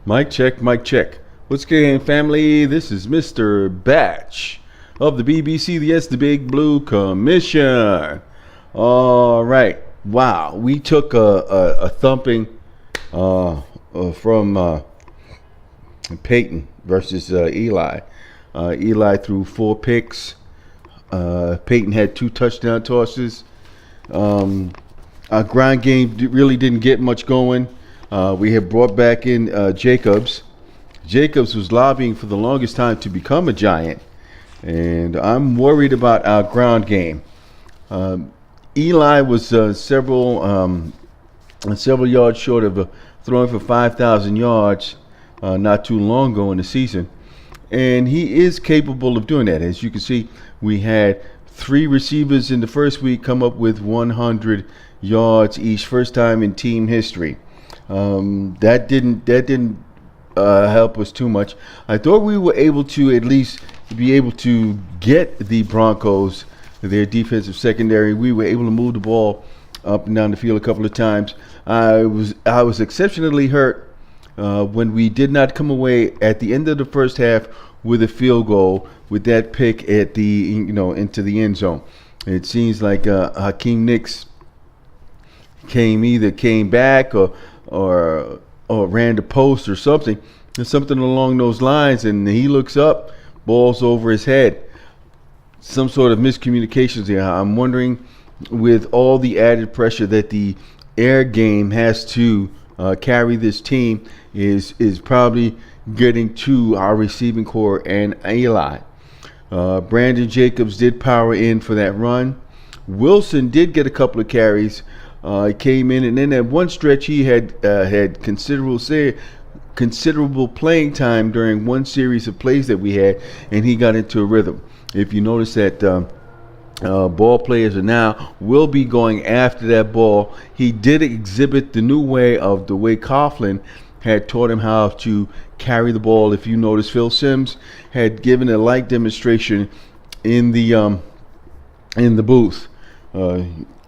Mic check, mic check. What's going on, family? This is Mr. Batch of the BBC, the Big Blue Commission. All right. Wow. We took a thumping from Peyton versus Eli. Eli threw 4 picks. Peyton had 2 touchdown tosses. Our ground game really didn't get much going. We had brought back in Jacobs. Jacobs was lobbying for the longest time to become a Giant, and I'm worried about our ground game. Eli was several yards short of throwing for 5,000 yards not too long ago in the season, and he is capable of doing that. As you can see, we had 3 receivers in the first week come up with 100 yards each, first time in team history. That didn't help us too much. I thought we were able to at least be able to get the Broncos, their defensive secondary. We were able to move the ball up and down the field a couple of times. I was exceptionally hurt when we did not come away at the end of the first half with a field goal with that pick at the into the end zone. It seems like Hakeem Nicks came back or ran the post or something along those lines, and he looks up, ball's over his head. Some sort of miscommunications there. I'm wondering, with all the added pressure that the air game has to carry this team, is probably getting to our receiving core and Eli. Brandon Jacobs did power in for that run. Wilson did get a couple of carries. He came in, and then at one stretch he had considerable playing time during one series of plays that we had, and he got into a rhythm. If you notice that ball players will be going after that ball. He did exhibit the new way of the way Coughlin had taught him how to carry the ball. If you notice, Phil Simms had given a light demonstration in the booth.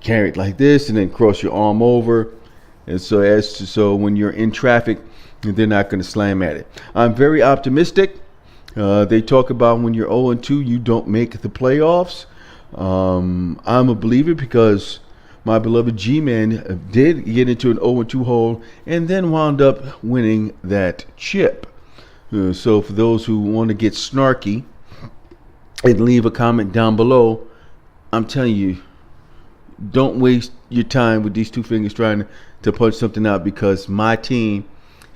Carry it like this and then cross your arm over, and so when you're in traffic, they're not going to slam at it. I'm very optimistic. They talk about when you're 0-2, you don't make the playoffs. I'm a believer because my beloved Gmen did get into an 0-2 hole and then wound up winning that chip. So for those who want to get snarky and leave a comment down below, I'm telling you, don't waste your time with these 2 fingers trying to punch something out, because my team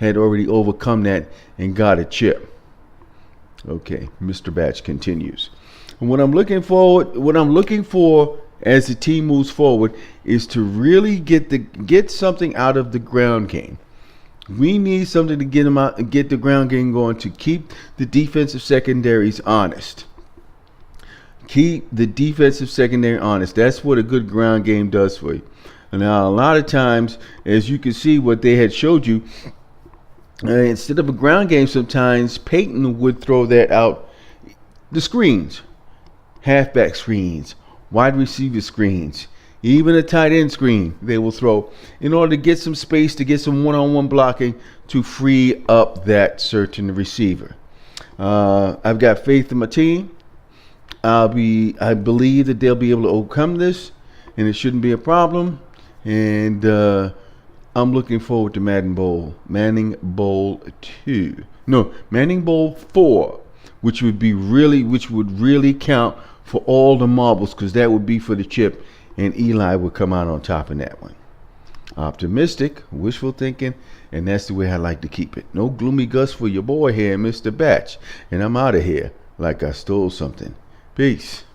had already overcome that and got a chip. Okay, Mr. Batch continues. And what I'm looking for as the team moves forward is to really get something out of the ground game. We need something to get them out and get the ground game going to keep the defensive secondaries honest. Keep the defensive secondary honest. That's what a good ground game does for you. And now, a lot of times, as you can see, what they had showed you, instead of a ground game, sometimes Peyton would throw that out. The screens, halfback screens, wide receiver screens, even a tight end screen, they will throw in order to get some space, to get some one-on-one blocking, to free up that certain receiver. I've got faith in my team. I believe that they'll be able to overcome this, and it shouldn't be a problem. And I'm looking forward to Manning Bowl 4, which would really count for all the marbles, because that would be for the chip, and Eli would come out on top in that one. Optimistic, wishful thinking, and that's the way I like to keep it. No gloomy gusts for your boy here, Mr. Batch, and I'm out of here like I stole something. Peace.